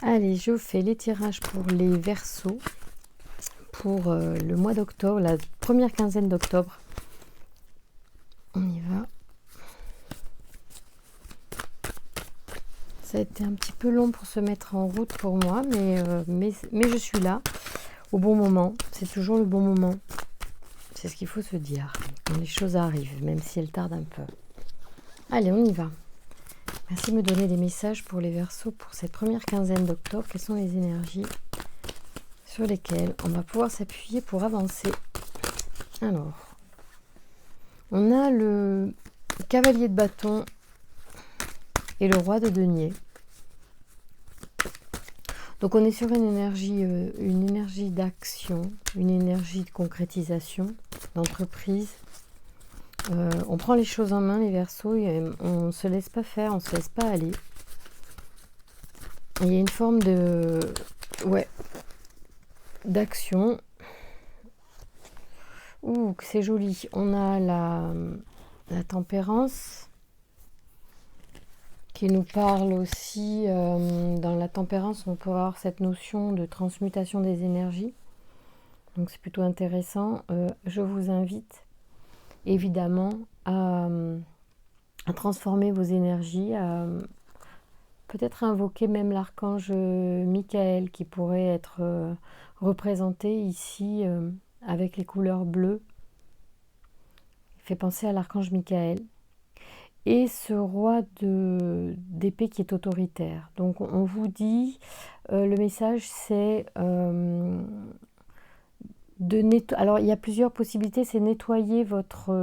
Allez, je fais les tirages pour les Verseaux pour le mois d'octobre, la première quinzaine d'octobre. On y va. Ça a été un petit peu long pour se mettre en route pour moi, mais je suis là au bon moment. C'est toujours le bon moment. C'est ce qu'il faut se dire quand les choses arrivent, même si elles tardent un peu. Allez, on y va. Merci de me donner des messages pour les Verseaux pour cette première quinzaine d'octobre. Quelles sont les énergies sur lesquelles on va pouvoir s'appuyer pour avancer? Alors, on a le cavalier de bâton et le roi de denier. Donc on est sur une énergie d'action, une énergie de concrétisation, d'entreprise. On prend les choses en main, les Verseaux, et on ne se laisse pas faire, on ne se laisse pas aller. Et il y a une forme d'action. Ouh, c'est joli. On a la tempérance qui nous parle aussi. Dans la tempérance, on peut avoir cette notion de transmutation des énergies. Donc c'est plutôt intéressant. Je vous invite évidemment à transformer vos énergies, à peut-être invoquer même l'archange Michael qui pourrait être représenté ici avec les couleurs bleues. Il fait penser à l'archange Michael. Et ce roi d'épée qui est autoritaire. Donc on vous dit, le message c'est alors il y a plusieurs possibilités, c'est nettoyer votre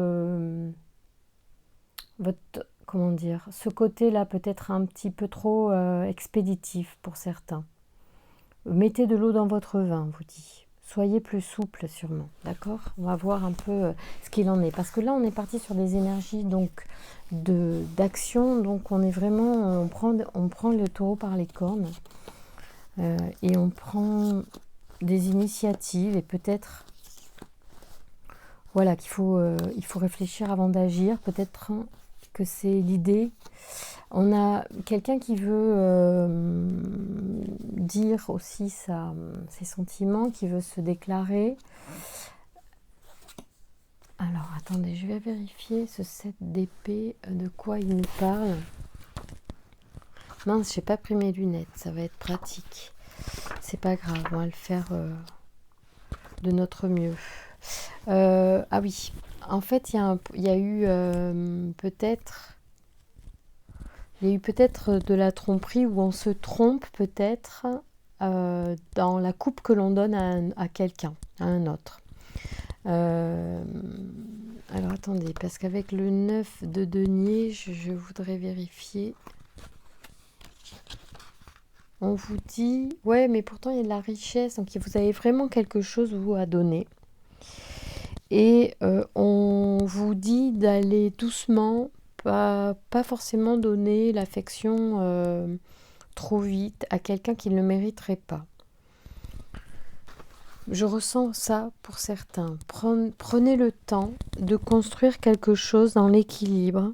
comment dire, ce côté-là peut-être un petit peu trop expéditif pour certains. Mettez de l'eau dans votre vin, vous dit. Soyez plus souple sûrement, d'accord? On va voir un peu ce qu'il en est. Parce que là, on est parti sur des énergies donc d'action. Donc on est vraiment, on prend le taureau par les cornes et on prend des initiatives et peut-être, voilà, il faut réfléchir avant d'agir. Peut-être que c'est l'idée. On a quelqu'un qui veut dire aussi ses sentiments, qui veut se déclarer. Alors, attendez, je vais vérifier ce 7 d'épée, de quoi il nous parle. Mince, j'ai pas pris mes lunettes, ça va être pratique. C'est pas grave, on va le faire de notre mieux. Ah oui, en fait, il y a eu peut-être de la tromperie où on se trompe peut-être dans la coupe que l'on donne à quelqu'un, à un autre. Alors attendez, parce qu'avec le 9 de denier, je voudrais vérifier. On vous dit, ouais, mais pourtant il y a de la richesse, donc vous avez vraiment quelque chose vous à donner. Et on vous dit d'aller doucement, pas forcément donner l'affection trop vite à quelqu'un qui ne le mériterait pas. Je ressens ça pour certains. Prenez le temps de construire quelque chose dans l'équilibre.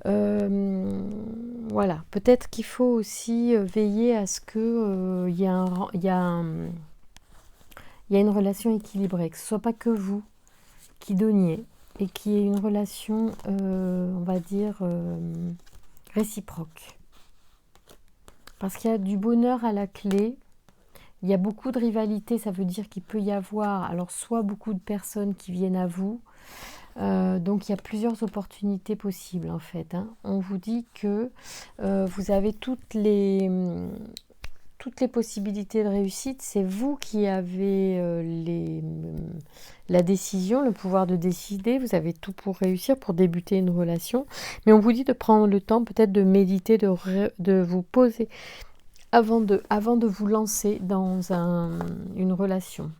Voilà, peut-être qu'il faut aussi veiller à ce qu'il y a une relation équilibrée, que ce ne soit pas que vous qui donniez et qu'il y ait une relation, on va dire, réciproque. Parce qu'il y a du bonheur à la clé. Il y a beaucoup de rivalité, ça veut dire qu'il peut y avoir alors soit beaucoup de personnes qui viennent à vous, donc il y a plusieurs opportunités possibles en fait. On vous dit que vous avez toutes les possibilités de réussite, c'est vous qui avez la décision, le pouvoir de décider, vous avez tout pour réussir, pour débuter une relation, mais on vous dit de prendre le temps peut-être de méditer, de vous poser avant de vous lancer dans une relation.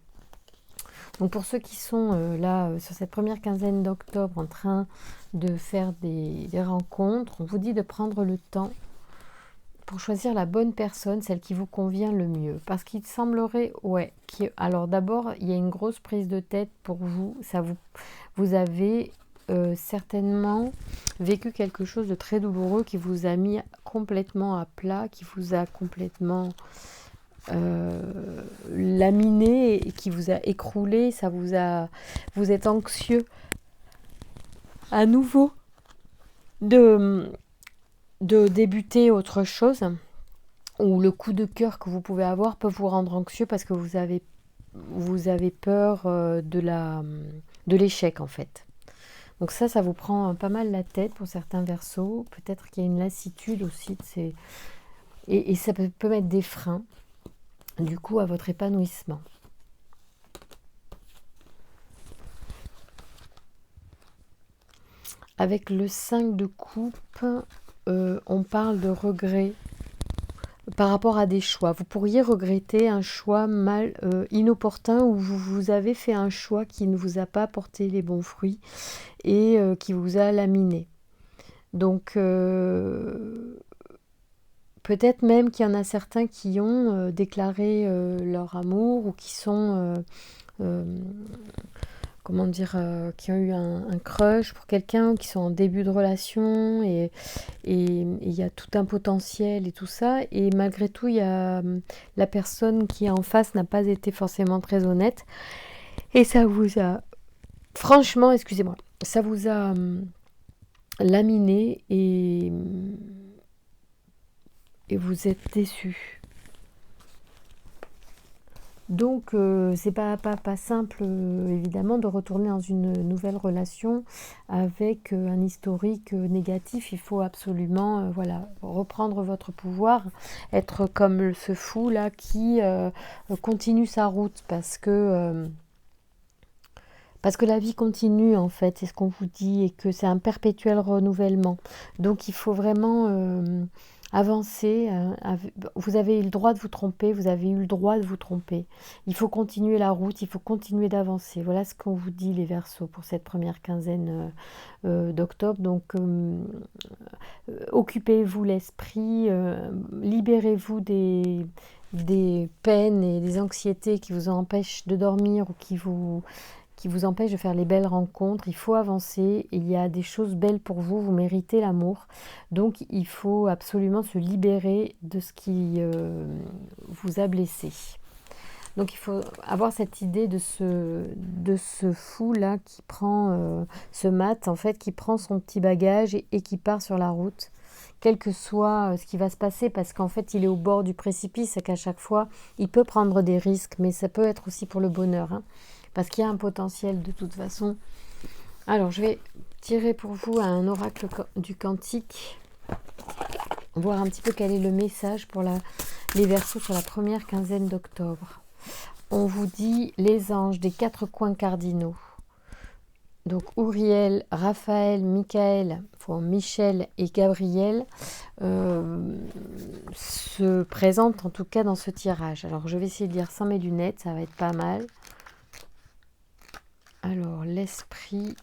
Donc pour ceux qui sont là sur cette première quinzaine d'octobre en train de faire des rencontres, on vous dit de prendre le temps pour choisir la bonne personne, celle qui vous convient le mieux. Parce qu'il semblerait, alors d'abord, il y a une grosse prise de tête pour vous. Vous avez certainement vécu quelque chose de très douloureux qui vous a mis complètement à plat, qui vous a complètement laminé et qui vous a écroulé. Vous êtes anxieux à nouveau de débuter autre chose, ou le coup de cœur que vous pouvez avoir peut vous rendre anxieux parce que vous avez peur de l'échec en fait. Donc ça vous prend pas mal la tête pour certains Verseaux. Peut-être qu'il y a une lassitude aussi et ça peut mettre des freins du coup à votre épanouissement. Avec le 5 de coupe, on parle de regret par rapport à des choix. Vous pourriez regretter un choix inopportun, où vous avez fait un choix qui ne vous a pas apporté les bons fruits et qui vous a laminé. Donc peut-être même qu'il y en a certains qui ont déclaré leur amour, ou qui sont qui ont eu un crush pour quelqu'un, ou qui sont en début de relation, et il y a tout un potentiel et tout ça, et malgré tout il y a la personne qui est en face n'a pas été forcément très honnête, et ça vous a, franchement, excusez-moi, ça vous a laminé, et vous êtes déçu. Donc c'est pas simple évidemment de retourner dans une nouvelle relation avec un historique négatif. Il faut absolument reprendre votre pouvoir, être comme ce fou là qui continue sa route, parce que la vie continue en fait, c'est ce qu'on vous dit, et que c'est un perpétuel renouvellement. Donc il faut vraiment avancer. Vous avez eu le droit de vous tromper, vous avez eu le droit de vous tromper. Il faut continuer la route, il faut continuer d'avancer. Voilà ce qu'on vous dit les Verseaux pour cette première quinzaine d'octobre. Donc occupez-vous l'esprit, libérez-vous des peines et des anxiétés qui vous empêchent de dormir, ou qui vous empêche de faire les belles rencontres. Il faut avancer, il y a des choses belles pour vous, vous méritez l'amour. Donc il faut absolument se libérer de ce qui vous a blessé. Donc il faut avoir cette idée de ce fou là qui prend ce mat en fait, qui prend son petit bagage et qui part sur la route, quel que soit ce qui va se passer, parce qu'en fait il est au bord du précipice, et qu'à chaque fois il peut prendre des risques, mais ça peut être aussi pour le bonheur, hein, parce qu'il y a un potentiel de toute façon. Alors je vais tirer pour vous un oracle du Cantique, voir un petit peu quel est le message pour les Verseaux sur la première quinzaine d'octobre. On vous dit les anges des 4 coins cardinaux. Donc Uriel, Raphaël, Michel et Gabriel se présentent en tout cas dans ce tirage. Alors je vais essayer de lire sans mes lunettes, ça va être pas mal. Alors l'esprit,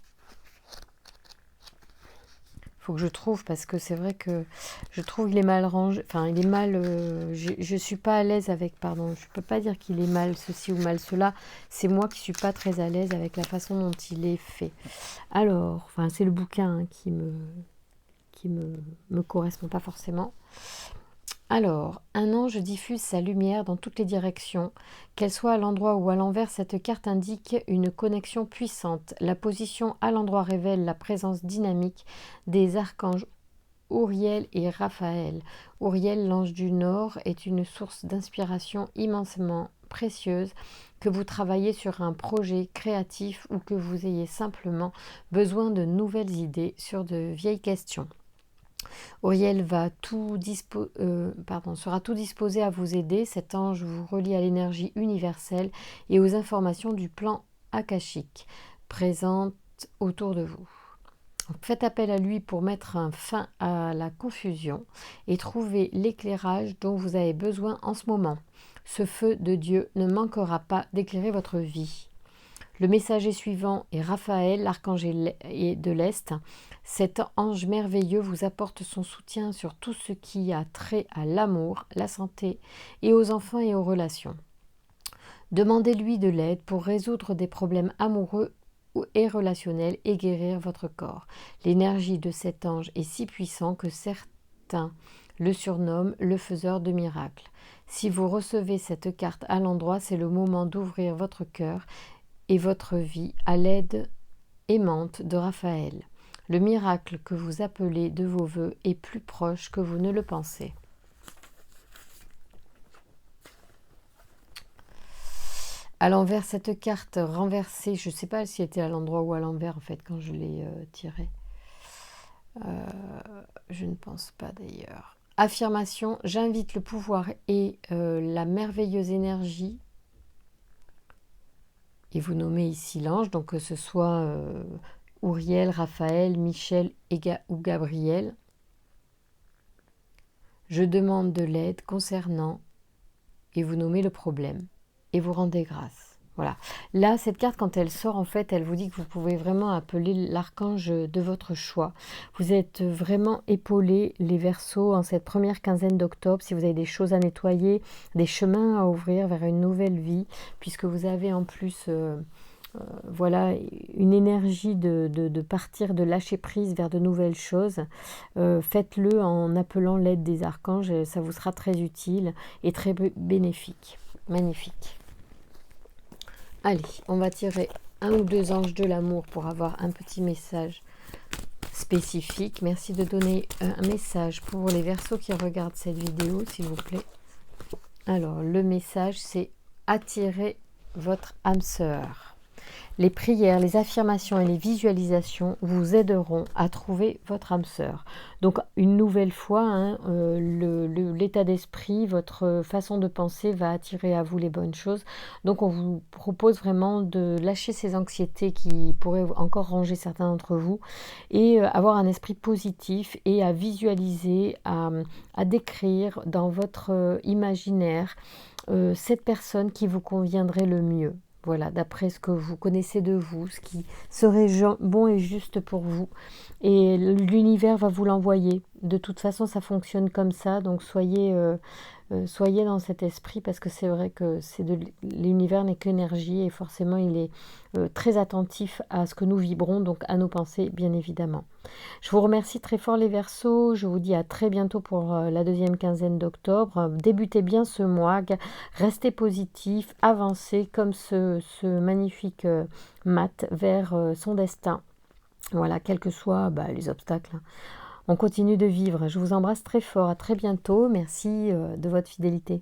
faut que je trouve, parce que c'est vrai que je trouve qu'il est mal rangé, enfin il est mal, je suis pas à l'aise avec, pardon, je peux pas dire qu'il est mal ceci ou mal cela, c'est moi qui suis pas très à l'aise avec la façon dont il est fait. Alors, enfin c'est le bouquin qui me correspond pas forcément. Alors, un ange diffuse sa lumière dans toutes les directions. Qu'elle soit à l'endroit ou à l'envers, cette carte indique une connexion puissante. La position à l'endroit révèle la présence dynamique des archanges Uriel et Raphaël. Uriel, l'ange du Nord, est une source d'inspiration immensément précieuse, que vous travaillez sur un projet créatif ou que vous ayez simplement besoin de nouvelles idées sur de vieilles questions. Uriel sera tout disposé à vous aider. Cet ange vous relie à l'énergie universelle et aux informations du plan akashique présentes autour de vous. Faites appel à lui pour mettre un fin à la confusion et trouver l'éclairage dont vous avez besoin en ce moment. Ce feu de Dieu ne manquera pas d'éclairer votre vie. Le messager suivant est Raphaël, l'archange de l'Est. Cet ange merveilleux vous apporte son soutien sur tout ce qui a trait à l'amour, la santé et aux enfants et aux relations. Demandez-lui de l'aide pour résoudre des problèmes amoureux et relationnel et guérir votre corps. L'énergie de cet ange est si puissante que certains le surnomment le faiseur de miracles. Si vous recevez cette carte à l'endroit, c'est le moment d'ouvrir votre cœur et votre vie à l'aide aimante de Raphaël. Le miracle que vous appelez de vos voeux est plus proche que vous ne le pensez. À l'envers, cette carte renversée, je ne sais pas si elle était à l'endroit ou à l'envers en fait quand je l'ai tirée. Je ne pense pas d'ailleurs. Affirmation, j'invite le pouvoir et la merveilleuse énergie. Et vous nommez ici l'ange, donc que ce soit Uriel, Raphaël, Michel ou Gabriel. Je demande de l'aide concernant, et vous nommez le problème, et vous rendez grâce. Voilà. Là, cette carte, quand elle sort, en fait, elle vous dit que vous pouvez vraiment appeler l'archange de votre choix. Vous êtes vraiment épaulés, les Verseaux, en cette première quinzaine d'octobre, si vous avez des choses à nettoyer, des chemins à ouvrir vers une nouvelle vie, puisque vous avez en plus... voilà, une énergie de partir, de lâcher prise vers de nouvelles choses. Faites-le en appelant l'aide des archanges, ça vous sera très utile et très bénéfique. Magnifique. Allez, on va tirer un ou deux anges de l'amour pour avoir un petit message spécifique. Merci de donner un message pour les Verseaux qui regardent cette vidéo, s'il vous plaît. Alors, le message, c'est attirer votre âme sœur. Les prières, les affirmations et les visualisations vous aideront à trouver votre âme sœur. Donc une nouvelle fois, l'état d'esprit, votre façon de penser va attirer à vous les bonnes choses. Donc on vous propose vraiment de lâcher ces anxiétés qui pourraient encore ranger certains d'entre vous et avoir un esprit positif et à visualiser, à décrire dans votre imaginaire cette personne qui vous conviendrait le mieux. Voilà, d'après ce que vous connaissez de vous, ce qui serait bon et juste pour vous. Et l'univers va vous l'envoyer. De toute façon, ça fonctionne comme ça. Donc, soyez dans cet esprit parce que c'est vrai que l'univers n'est qu'énergie et forcément, il est très attentif à ce que nous vibrons, donc à nos pensées, bien évidemment. Je vous remercie très fort les Verseaux. Je vous dis à très bientôt pour la deuxième quinzaine d'octobre. Débutez bien ce mois. Restez positif, avancez comme ce magnifique mat vers son destin. Voilà, quels que soient les obstacles. On continue de vivre. Je vous embrasse très fort. À très bientôt. Merci de votre fidélité.